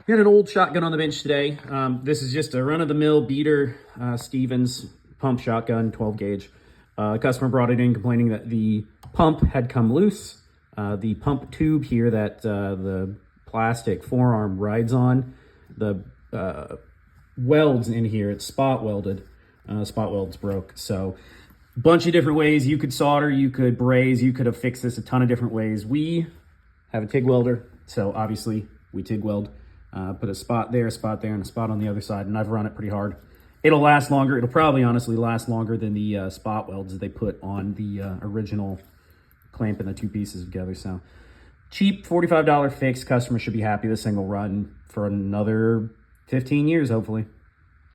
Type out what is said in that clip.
Got an old shotgun on the bench today. This is just a run-of-the-mill beater Stevens pump shotgun, 12 gauge. Customer brought it in complaining that the pump had come loose. The pump tube here that the plastic forearm rides on, the welds in here, it's spot welded. Spot welds broke. So bunch of different ways you could solder, you could braze, you could have fixed this a ton of different ways. We have a TIG welder, so obviously we TIG weld. Put a spot there, and a spot on the other side, and I've run it pretty hard. It'll last longer. It'll probably honestly last longer than the spot welds that they put on the original clamping the two pieces together. So cheap, $45 fix. Customer should be happy. This thing will run for another 15 years, hopefully.